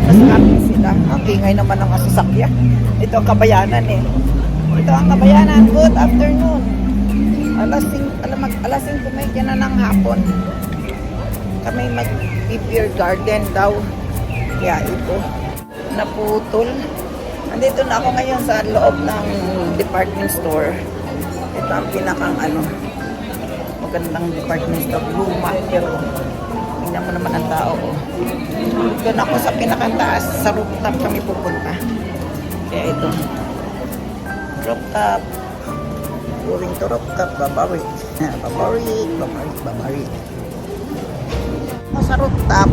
Nasa amin sila. Ang ingay naman ng sasakyan. Ito ang Kabayanan eh. Ito ang Kabayanan. Good afternoon. Alas 5:30 na ng hapon. Kami mag-beer garden daw. Kaya ito, naputol. Nandito na ako ngayon sa loob ng department store. Ito ang pinakang magandang department store. Luma, pero tingnan mo naman ang tao ko. Doon ako sa pinakataas, sa rooftop kami pupunta. Kaya ito, rooftop. Going to rooftop, babari. Babari. Ako sa rooftop,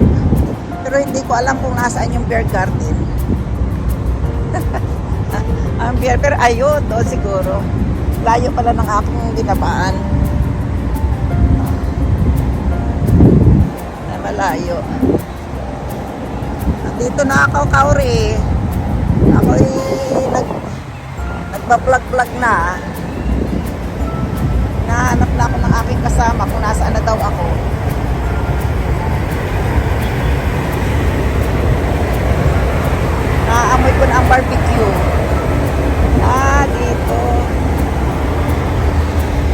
pero hindi ko alam kung nasaan yung beer garden. Ang beer, pero ayun, doon siguro. Layo pala ng aking ginabaan. Malayo. Nandito na ako, Kauri. Ako nagpa-plug na. Nahanap na ako ng aking kasama kung nasaan na daw ako. Naamoy ko na ang barbecue. Dito.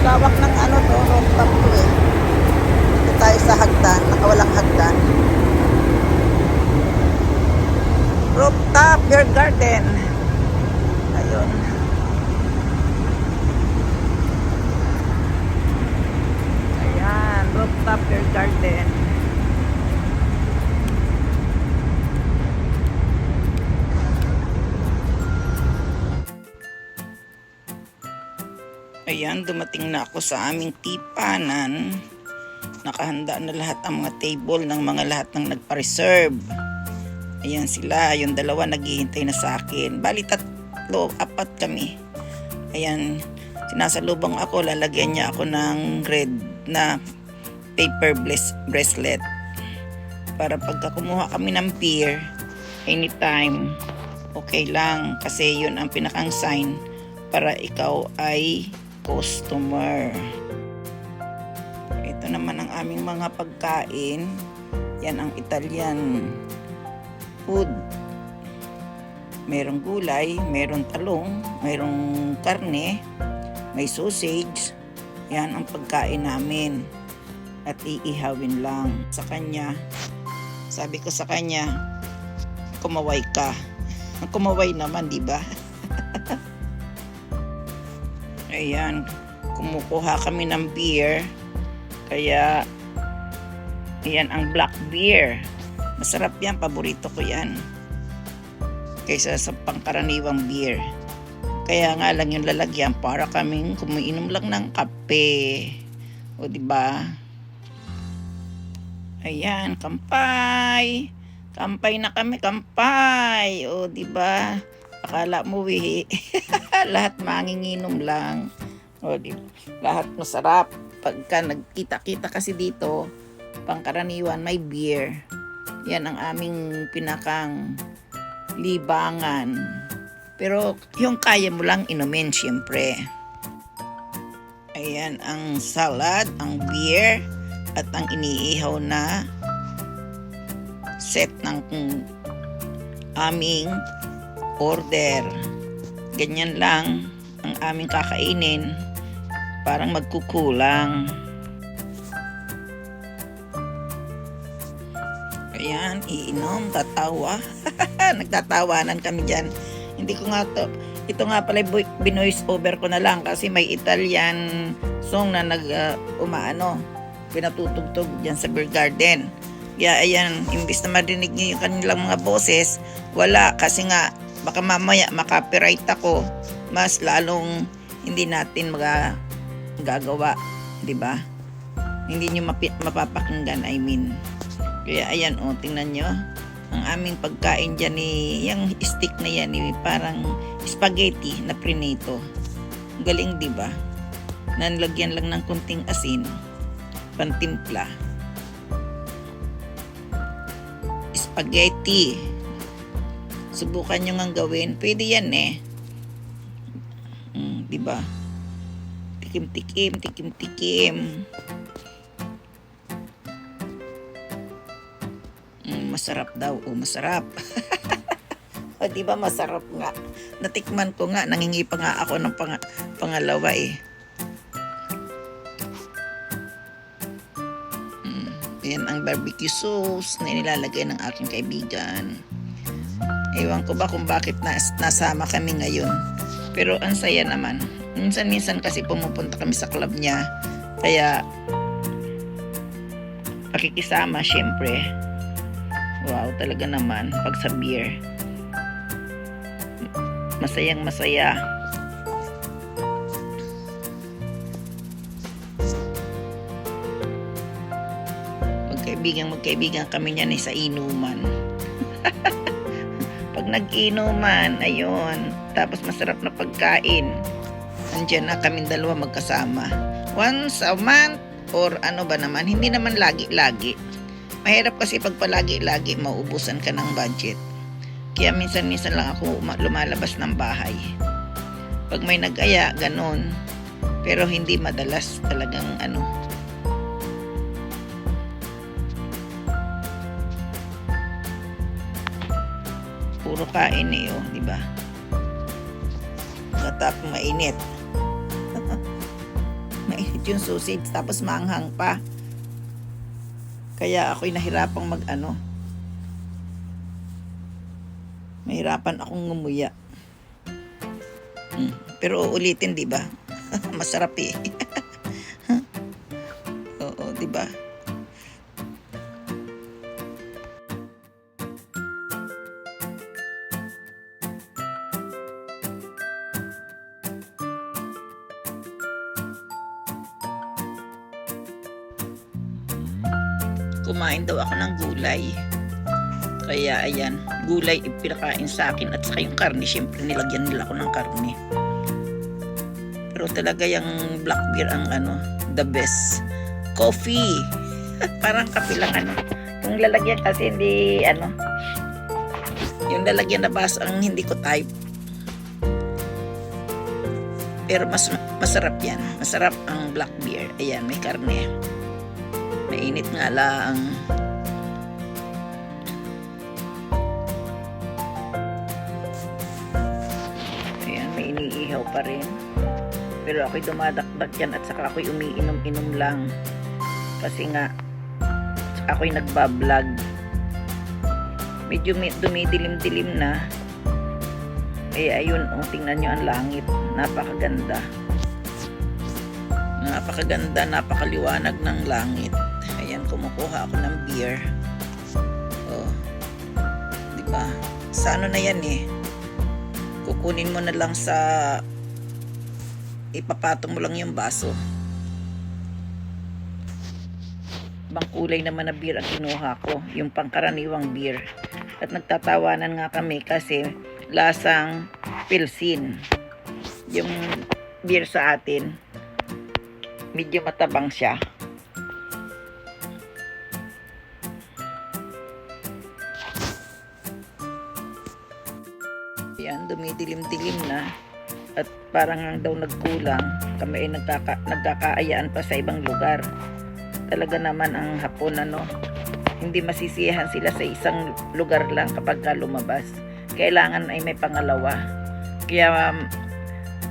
Lawak ng to, rooftop to eh. Dito tayo sa hagdan, nakawalang hagdan. Rooftop beer garden. Ayun. Ayan, rooftop beer garden. Ayan, dumating na ako sa aming tipanan. Nakahanda na lahat ang mga table ng mga lahat ng nagpa-reserve. Ayan sila, yung dalawa naghihintay na sa akin. Bali 3, 4 kami. Ayan, sinasalubong ako, lalagyan niya ako ng red na paper bracelet. Para pagka kumuha kami ng beer, anytime, okay lang. Kasi yun ang pinakang sign para ikaw ay customer. Ito naman ang aming mga pagkain. Yan ang Italian food. Merong gulay, merong talong, merong karne, may sausage. Yan ang pagkain namin. At iihawin lang sa kanya. Sabi ko sa kanya, kumaway ka. Kumaway naman, di ba? Ayan, kumukuha kami ng beer. Kaya, ayan ang black beer. Masarap yan, paborito ko yan. Kaysa sa pangkaraniwang beer. Kaya nga lang yung lalagyan para kaming kumiinom lang ng kape. O diba? Ayan, kampay. Kampay na kami, kampay. O diba? Akala mo lahat manginginom lang. O diba? Lahat masarap. Pagka nagkita-kita kasi dito, pangkaraniwan may beer. Yan ang aming pinakang libangan. Pero yung kaya mo lang inumin, syempre. Ayan ang salad, ang beer, at ang iniihaw na set ng aming order. Ganyan lang ang aming kakainin. Parang magkukulang. Ayan, iinom, tatawa. Nagtatawanan kami dyan. Hindi ko nga to, ito nga pala binoise over ko na lang kasi may Italian song na pinatutugtog dyan sa beer garden. Kaya ayan, imbis na marinig nyo yung kanilang mga boses, wala kasi nga baka mamaya makapiright ako, mas lalong hindi natin magagawa, di ba? Hindi nyo mapapakinggan, I mean. Kaya ayan, tingnan nyo. Ang aming pagkain dyan yung stick na yan, parang spaghetti na prinito. Galing, di ba? Nalagyan lang ng kunting asin, pantimpla. Spaghetti. Subukan nyo ngang gawin. Pwede yan eh. Di ba? Tikim-tikim. masarap daw. O, masarap. O, di ba masarap nga? Natikman ko nga, nangingi pa nga ako ng pangalawa eh. Yan ang barbecue sauce na nilalagay ng aking kaibigan. Ewan ko ba kung bakit nasama kami ngayon. Pero ang saya naman. Minsan-minsan kasi pumupunta kami sa club niya. Kaya pakikisama syempre. Wow, talaga naman pag sa beer. Masayang masaya. Magkaibigan kami niyan sa inuman. Pag nag-inuman, ayun, tapos masarap na pagkain, andyan na kaming dalawa magkasama. Once a month, or ano ba naman, hindi naman lagi-lagi. Mahirap kasi pag palagi-lagi, mauubusan ka ng budget. Kaya minsan-minsan lang ako lumalabas ng bahay. Pag may nag-aya, ganun. Pero hindi madalas talagang ano. Puro kain eh, oh, di ba? Tapos mainit. Mainit yung sausage, tapos maanghang pa. Kaya ako'y nahirapang mahirapan akong ngumuya. Pero ulitin, di ba? Masarap eh. Oo, di ba? Kumain daw ako ng gulay. Kaya ayan, gulay ipinakain sa akin at saka yung karne, syempre nilagyan nila ako ng karne. Pero talaga yung black beer ang the best. Coffee. Parang kape lang Yung lalagyan kasi hindi yung lalagyan na baso ang hindi ko type. Pero masarap yan. Masarap ang black beer. Ayan, may karne. Mainit nga lang. Ayan, may iniihaw pa rin. Pero ako'y dumadakdak yan at saka ako'y umiinom-inom lang. Kasi nga, ako'y nagbablog. Medyo dumidilim-dilim na. Ayun, tingnan nyo ang langit. Napakaganda. Napakaganda, napakaliwanag ng langit. Ayan, kumukuha ako ng beer. Oh. Di ba? Sa na yan eh. Kukunin mo na lang sa ipapatong mo lang yung baso. Ibang kulay naman na beer ang kinuha ko. Yung pangkaraniwang beer. At nagtatawanan nga kami kasi lasang pilsin. Yung beer sa atin, medyo matabang siya. Yan, dumidilim-dilim na. At parang daw nagkulang. Kami ay nagkakaayaan pa sa ibang lugar. Talaga naman ang Hapon hindi masisiyahan sila sa isang lugar lang kapag lumabas. Kailangan ay may pangalawa. Kaya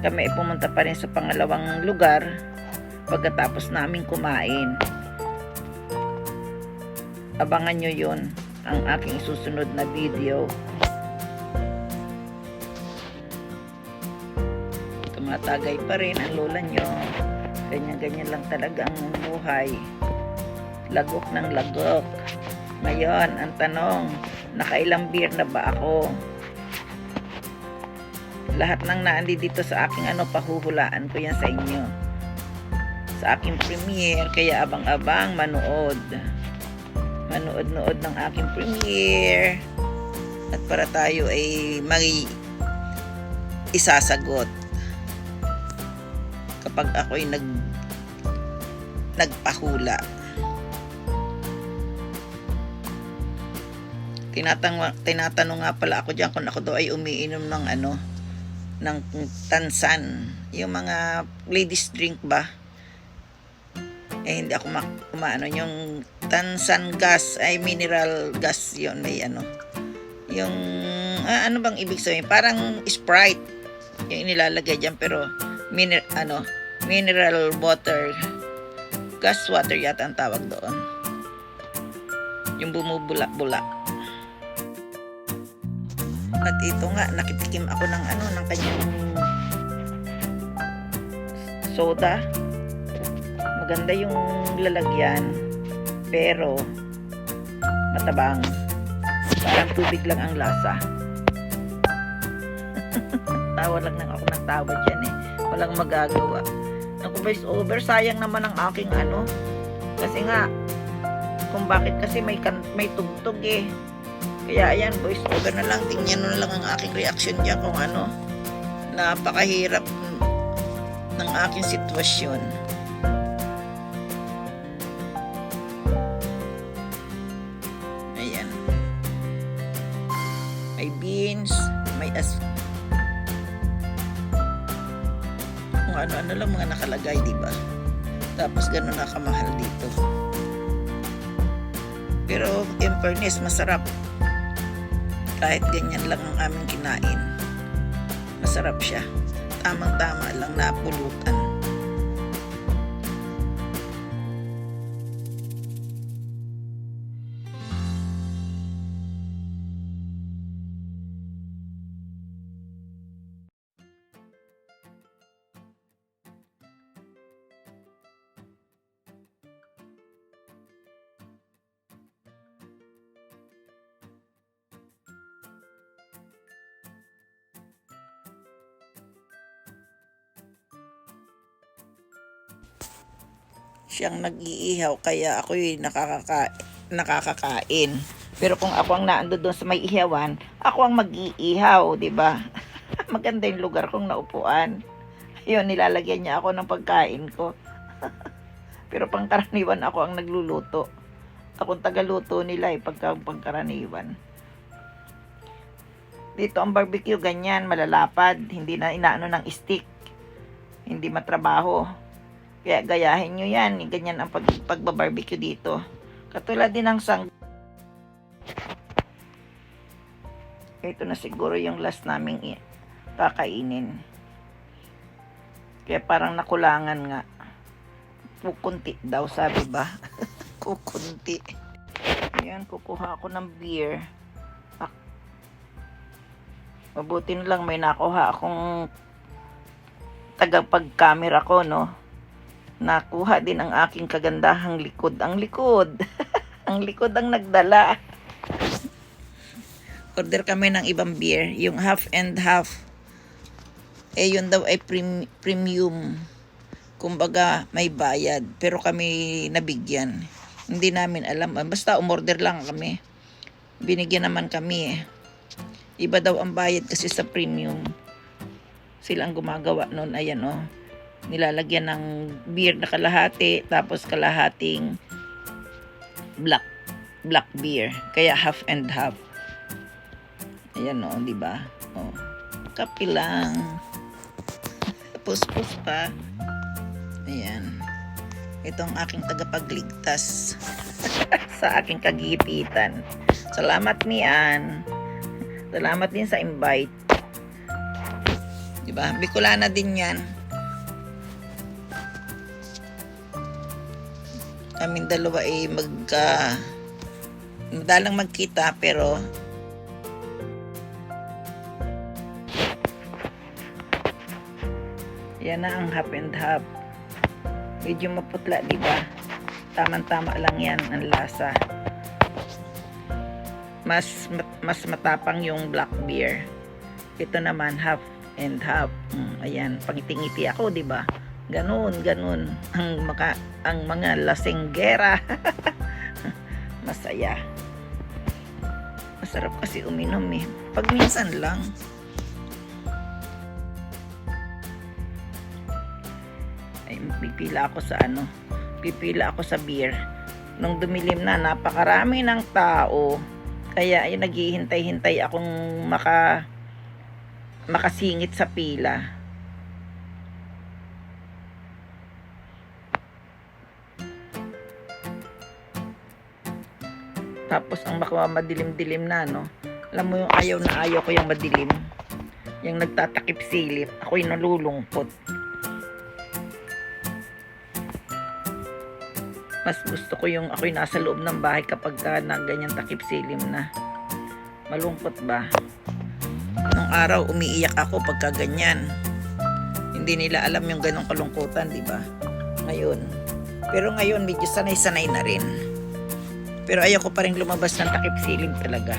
kami ay pumunta pa rin sa pangalawang lugar pagkatapos namin kumain. Abangan nyo yun, ang aking susunod na video. Tumatagay pa rin ang lola nyo. Ganyan-ganyan lang talaga ang buhay. Lagok ng lagok. Ngayon, ang tanong, nakailang beer na ba ako? Lahat ng naandi dito sa aking pahuhulaan ko yan sa inyo. Sa aking premiere, kaya abang-abang manood. Manood-nood ng aking premiere. At para tayo ay isasagot. Kapag ako'y nagpahula. Tinatanong nga pala ako diyan kung ako daw ay umiinom ng ng tansan, yung mga ladies drink ba? Hindi ako yung Tansan gas ay mineral gas yon, may ano. Yung ano bang ibig sabihin? Parang Sprite yung inilalagay diyan, pero mineral water, gas water yata ang tawag doon. Yung bumubula-bula. At ito nga, nakitikim ako ng ng kanyang soda. Maganda yung lalagyan, pero matabang. Parang tubig lang ang lasa. Tawa lang ako ng tawa dyan eh. Walang magagawa. Naku, voice over, sayang naman ang aking Kasi nga, kung bakit kasi may tugtog eh. Kaya ayan, voice over na lang. Tingnan na lang ang aking reaction dyan kung napakahirap ng aking sitwasyon. Ayan. May beans, may kung ano-ano lang mga nakalagay, diba? Tapos gano'n na kamahal dito. Pero in fairness, masarap. Kahit ganyan lang ang aming kinain, masarap siya. Tamang-tama lang na pulutan. Siyang nag-iihaw, kaya ako'y nakakakain. Pero kung ako ang naando doon sa may ihawan, ako ang mag-iihaw, di ba? Maganda yung lugar kong naupuan. Ayun, nilalagyan niya ako ng pagkain ko. Pero pangkaraniwan ako ang nagluluto. Akong tagaluto nila pangkaraniwan. Dito ang barbecue, ganyan, malalapad. Hindi na inaano ng stick. Hindi matrabaho. Kaya gayahin nyo yan. Ganyan ang pagbabarbecue dito. Katulad din ng ito na siguro yung last naming kakainin. Kaya parang nakulangan nga. Kukunti daw, sabi ba? Kukunti. Ayan, kukuha ako ng beer. Mabuti na lang may nakuha akong tagapag-camera ko, no? Nakuha din ang aking kagandahang likod. Ang likod. Ang likod ang nagdala. Order kami ng ibang beer. Yung half and half. Yun daw ay premium. Kumbaga, may bayad. Pero kami nabigyan. Hindi namin alam. Basta umorder lang kami. Binigyan naman kami eh. Iba daw ang bayad kasi sa premium. Sila ang gumagawa nun. Ayan oh. Nilalagyan ng beer na kalahati, tapos kalahating black beer. Kaya half and half. Ayan o, di ba? Oh. Kape lang. Puspos pa. Ayan. Ito ang aking tagapagligtas sa aking kagipitan. Salamat, Mian. Salamat din sa invite. Di ba? Bicolana din yan. Kaming dalawa ay madalang magkita, pero yan na ang half and half. Medyo maputla, di ba? Tamang-tama lang yan ang lasa. Mas matapang yung black beer. Ito naman half and half. Ayan, pangiti-ngiti ako, di ba? Ganun ang mga lasinggera. Masaya. Masarap kasi uminom eh. Pag minsan lang. Ay, pipila ako sa beer. Nung dumilim na, napakarami ng tao. Kaya ay naghihintay-hintay akong makasingit sa pila. Tapos ang madilim-dilim na, no? Alam mo yung ayaw na ayaw ko yung madilim. Yung nagtatakip silip. Ako'y nalulungkot. Mas gusto ko yung ako'y nasa loob ng bahay kapag na ganyan takip silim na. Malungkot ba? Nung araw umiiyak ako pagka ganyan. Hindi nila alam yung ganong kalungkutan, di ba? Ngayon. Pero ngayon medyo sanay-sanay na rin. Pero ayoko pa rin lumabas ng takip silim talaga.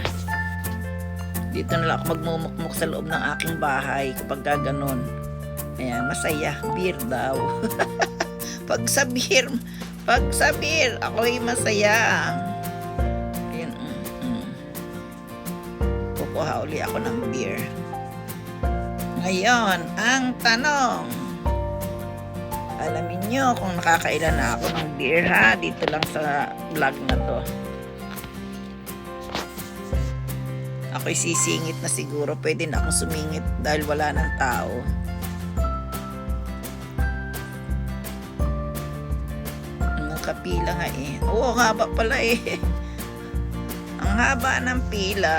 Dito na lang ako magmumukmuk sa loob ng aking bahay kapag gano'n. Ayan, masaya. Beer daw. Pag sa beer, ako'y masaya. Ayan, kukuha uli ako ng beer. Ngayon, ang tanong. Alamin nyo kung nakakailan na ako ng beer, ha? Dito lang sa vlog na to. Ako'y sisingit na siguro. Pwede na akong sumingit dahil wala ng tao. Nakapila nga eh. Oo, haba pala eh. Ang haba ng pila.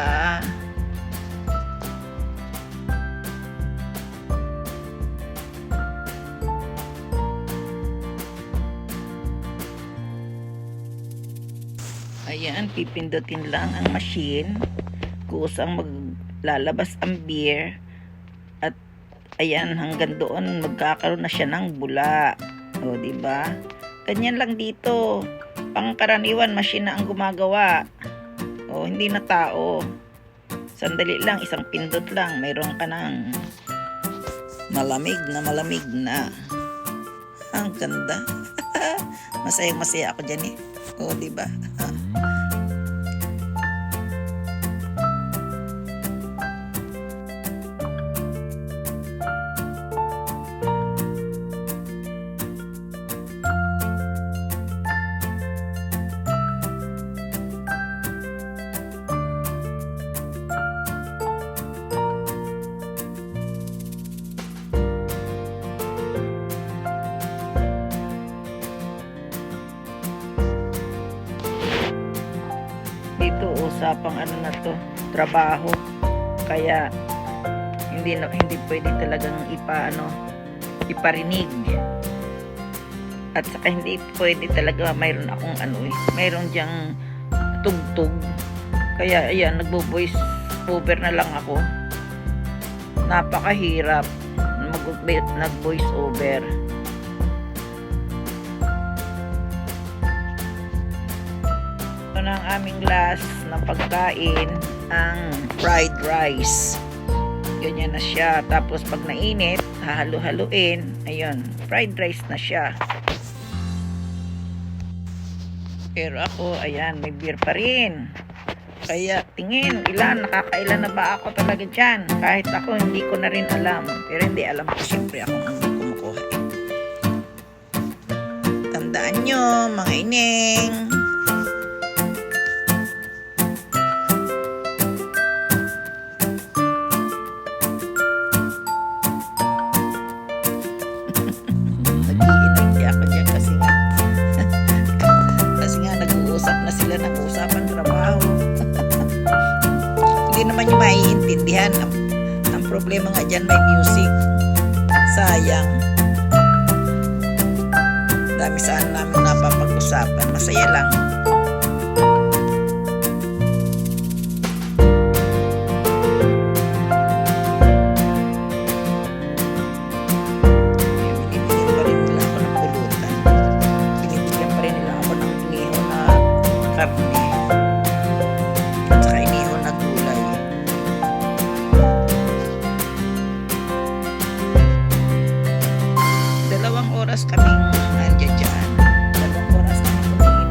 Ayan, pipindutin lang ang machine. Kusang maglalabas ang beer. At ayan, hanggang doon magkakaroon na siya ng bula. O, diba? Ganyan lang dito. Pangkaraniwan, machine na ang gumagawa. O, hindi na tao. Sandali lang, isang pindot lang. Mayroon ka ng malamig na. Ang ganda. Masaya ako dyan eh. O, diba? Dito usapang ano na to, trabaho. Kaya hindi pwede talagang iparinig. At saka hindi pwede talaga mayroon akong mayroon diyang tugtog. Kaya ayan, nagbo-voice over na lang ako. Napakahirap nag-voice over. Na ang aming last na pagkain, ang fried rice. Ganyan na siya. Tapos pag nainit, hahalo-haluin. Ayun, fried rice na siya. Pero ako, ayan, may beer pa rin. Kaya tingin, nakakailan na ba ako talaga dyan? Kahit ako, hindi ko na rin alam. Pero hindi alam ko, siyempre ako ang kumukuha. Tandaan nyo, mga ineng. Nag-uusapan trabaho. Hindi naman yung maiintindihan. Ang problema nga dyan, may music. Sayang. Dami saan namin napapag-usapan. Masaya lang. Karne at saka inihaw na gulay. Dalawang oras kaming nandiyan dyan. 2 oras kami kumakain.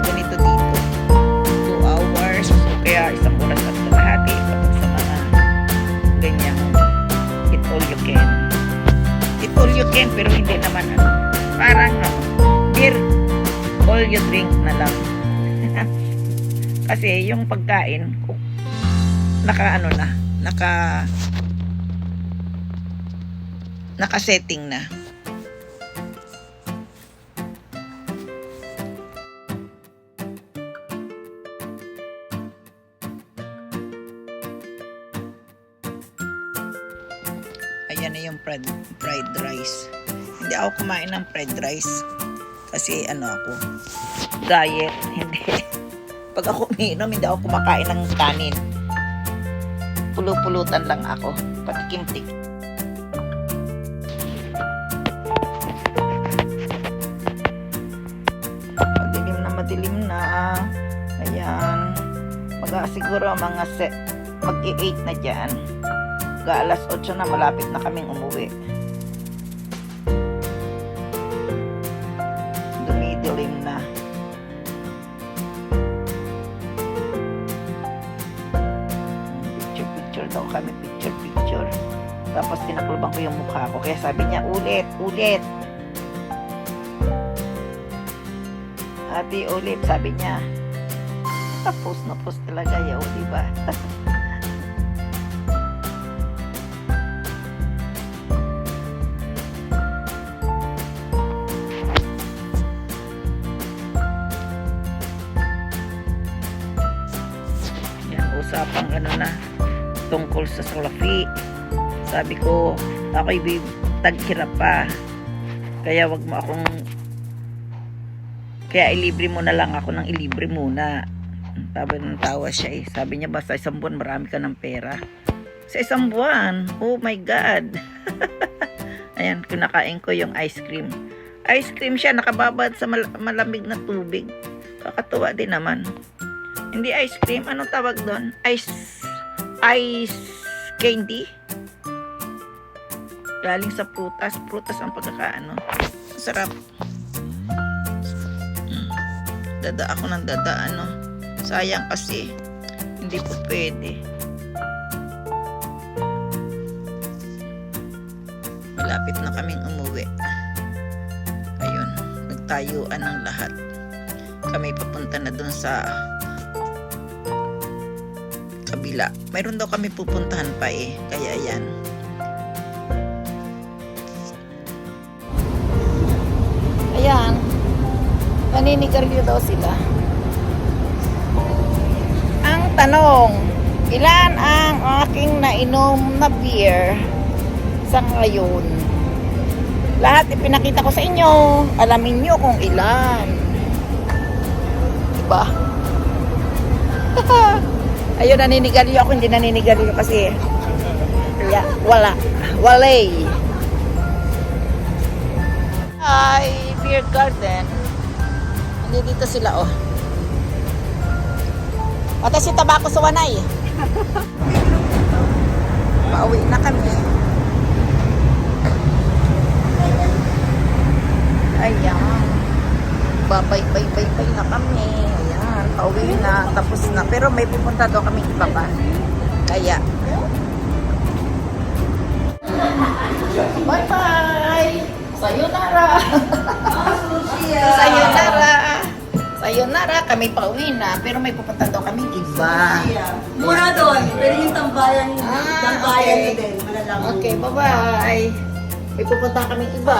Ganito dito. 2 hours. Kaya 1 oras at kalahati kapag sa mga ganyang eat all you can. Eat all you can pero hindi naman parang beer all you drink na lang. Kasi yung pagkain naka-setting na. yan na yung fried rice. Hindi ako kumain ng fried rice. Kasi ano ako, diet. Hindi. Pag ako umiinom, hindi ako kumakain ng kanin. Pulupulutan lang ako. Patikim-tik. Madilim na. Ayan. Siguro mga mag-i-8 na dyan. Alas 8 na, malapit na kaming umuwi. Dumidilim na. Picture daw kami. Picture. Tapos tinakluban ko yung mukha ko. Kaya sabi niya, ulit. Ate, ulit, sabi niya. Post na post talaga yaw, diba? Yan, usapang ano na, tungkol sa salafi. Sabi ko, ako'y tagkirap pa. Kaya wag mo akong kaya ilibre mo na lang ako ng ilibre muna. Tawa siya eh. Sabi niya, basta isang buwan marami ka ng pera. Sa isang buwan? Oh my God. Ayan, kinakain ko yung ice cream. Ice cream siya, nakababad sa malamig na tubig. Kakatuwa din naman. Hindi ice cream, anong tawag doon? Ice candy? Galing sa prutas. Prutas ang pagkakaano. Sarap. Dada ako ng dada, ano. Sayang kasi. Hindi po pwede. Malapit na kaming umuwi. Ayun. Nagtayuan ng lahat. Kami papunta na dun sa kabila. Mayroon daw kami pupuntahan pa eh. Kaya yan. Ayan. Naninigarilyo daw sila. Ang tanong, ilan ang aking nainom na beer sa ngayon? Lahat ipinakita ko sa inyo. Alamin nyo kung ilan. Diba? Ayun, naninigarilyo ako. Hindi naninigarilyo kasi kaya walay. Ay, beer garden. Dito sila, oh. Pati si tabako sa wanay. Pauwi na kami. Ayan. Babay na kami. Ayan, pauwi na. Tapos na. Pero may pupunta daw kami iba pa. Kaya. Bye-bye! Sayonara! Sayonara, kami pauwi na. Pero may pupunta daw kami iba. Mura doon. Pero yung tambayan okay. din. Malalaman. Okay, bye-bye. May pupunta kami iba.